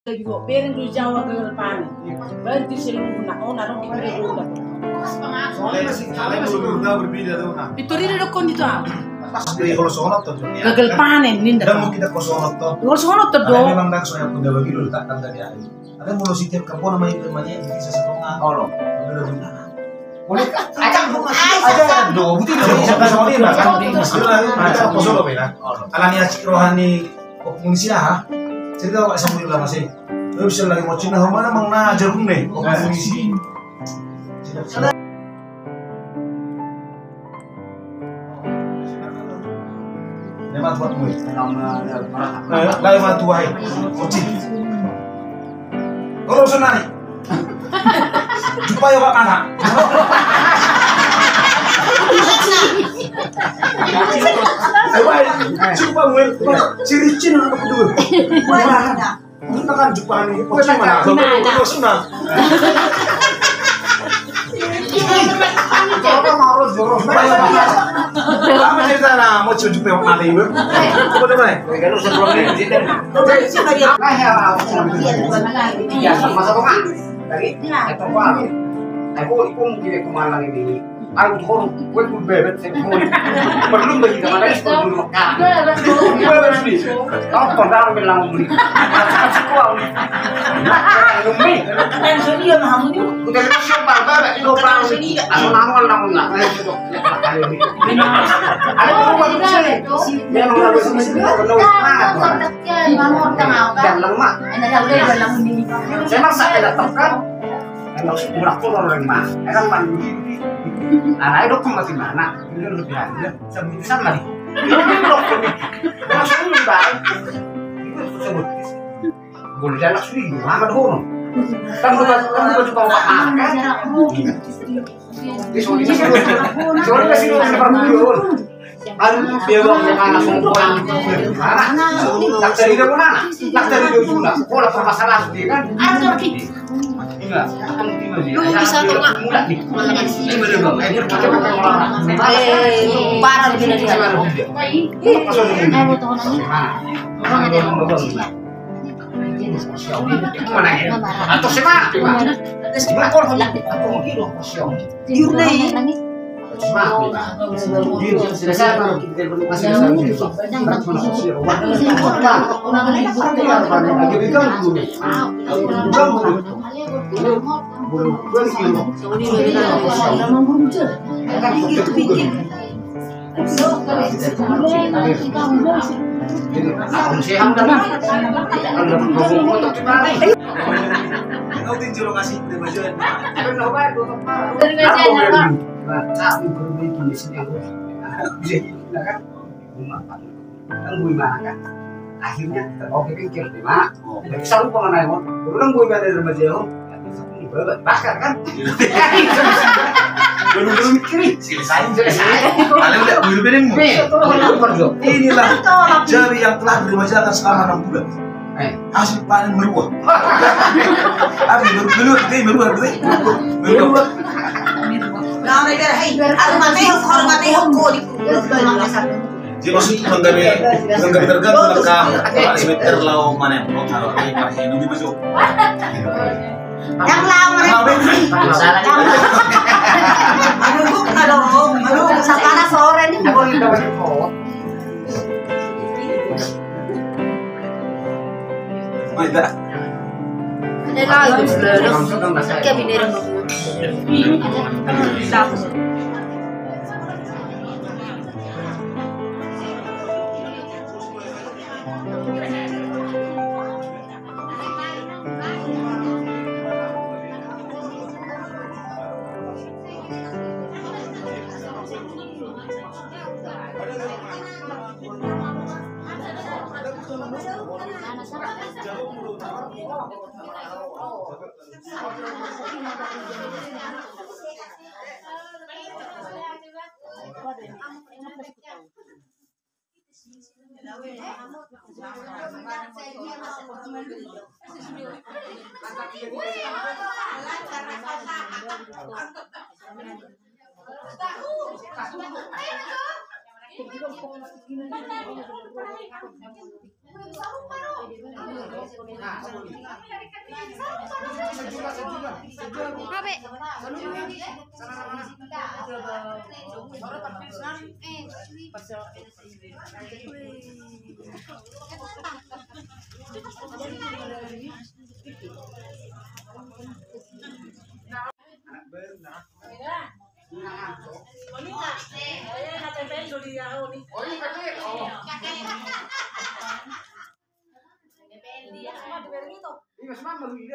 Ibu, piring du Jawa ke depan. Berarti selung nak ona dong kita udah. Soalnya udah berbeda tuh nah. Itu dia dokon itu ah. Dari kalau sonot tuh. Gagal panen nih. Dan mau kita ke sonot tuh. Kalau sonot tuh Ada dong. memang dah soalnya udah bagi dulu letakkan dari hari. Ada mulai setiap kampung namanya bisa setengah. Oh loh. Udah juga. Boleh acak dong aja dong. Bukan bisa soalnya nah kan. Ada apa solo beda. Alani acik rohani komunisi ah. Cerita Pak Samuel lah masih. Bisa lagi mau Cina mana mang na jarum nih. Komunisi. Lewat buat gue. Lewat tuai. Kucing. Kalau senang. Jumpa ya Pak Anak. Jumpa gue. Ciri-ciri apa kedua? Kita kan jumpa nih. Kucing mana? Kalau senang. Harus jorok. Apa cerita nah mau cuci pewak mati ibu? Coba coba nih. Kalau sebelum ini iya sama satu kan dari itu apa? Aku mungkin kemana ini? Aku tuh gue bebet sih perlu bagi kemana itu perlu makan. Bebet sih. Kau pernah bilang beli? Aku Lumi, kan dia mah ini. Udah siap barbar, itu orang sini. Aku namun lah. Ada apa sih? Dia mau lalu sini perlu mana? Jangan lemah. Saya masa tidak tekan. Emang murah pun orang mah. Kan mandi. Anak itu kok masih mana? Ini lebih ada. Bisa lagi. Ini blok ini. Masuk ini baik. Itu sebut. Boleh jalan sendiri, Muhammad Hono. Kan bukan cuma makan. Soalnya kasih orang berbulan. Aduh, dia bawa anak semua. Tak dari dia mana? Tak dari dia juga. Pola permasalahan dia kan. Enggak, lu bisa tuh nggak? Mulai nih. Ini bener dong. Ini pakai orang. Parah begini dia. Mana ya? Atau siapa? Siapa orang yang atau mungkin orang kosong. Yurni. Sudah saya kita masih akhirnya oke pikir di mana selalu pengenai mon belum gue dari remaja om bakar kan belum mikir selesai paling udah belum bener inilah jari yang telah diremajakan selama 6 bulan hasil panen meruah meruah nah mereka Al-Fatihah kok di jadi maksud menggari tergantung mereka meter lau mana yang taruh ini parah ini masuk yang lau mereka aduh sakana sore ini boleh dapat kok ada lagi kayak bendera Ngabe?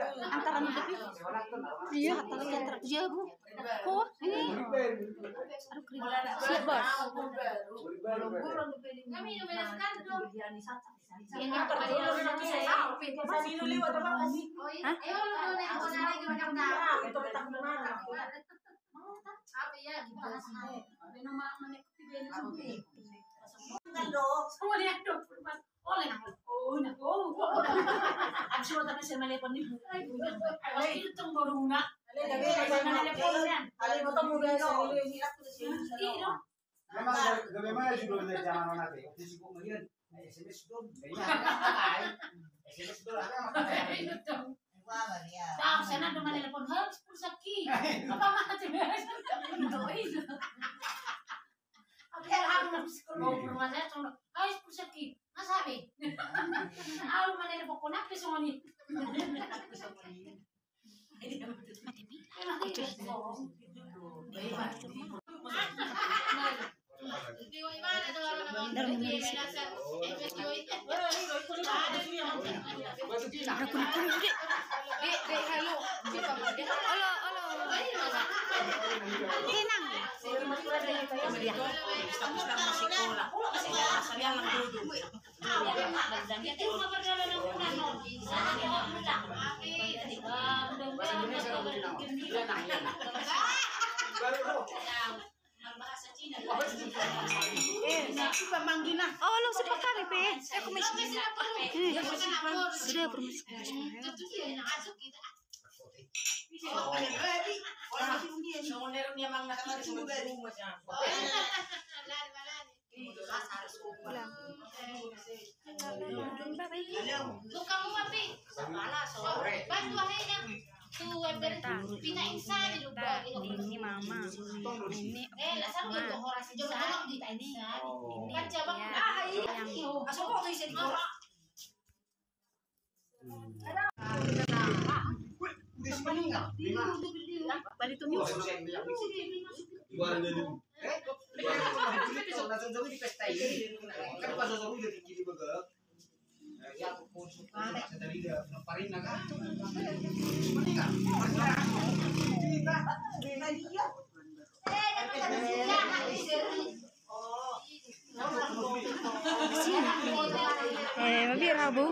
Antaran iya, antara iya bu. Oh ini. Aduh kering. Siap bos. Kami menyelesaikan dong. Ini apa dulu Hah? Ayo lu nek aku lagi macam dah. itu petak mana? Apa ya gitu sih. Nama menikmati benar. Kan dok. Semua dia dok. Oleh nak. Oh nak. Oh. Abis mo tapos sa malepon ni Bu. Ay, itong borunga. Alay mo to mo guys, hirap ko siya. Memang bagaimana judul dari zaman nanti? Di situ mungkin SMS itu banyak. SMS itu ada Tahu sana do malepon habis pulsaki. Apa mati beres. Apa harus sekolah rumah saya cuma habis pulsaki. Masabi. Aku malepon ko na piso ni. Bahasa Cina. Pamanggina. Oh, lo sepak kali pe. Aku masih. Sudah permisi. Songonero niya mang nakamari sa rumah siya. Tukang papi. Salah sore. Bantu aja. Tuh pinainsan di lupa. Ini mama. Ini Lasang mo ito oras. Jodoh di tainsan. ini Kan cabang yang Aso ko ito isa dito. Balik tuh news. Luar dari. Langsung di pesta ini. Kan pas sosok udah tinggi banget. Ya aku pun suka dari dia nemparin naga. Menikah. mabir bu.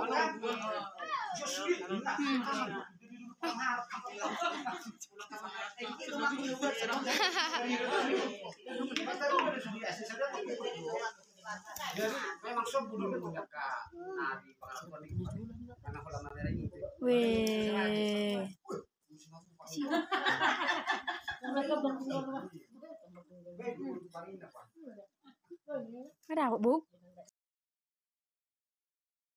Jadi memang sobu dulu punya kak Nari pengasuhan itu karena kolam merah ini. Weh. Ada apa bu?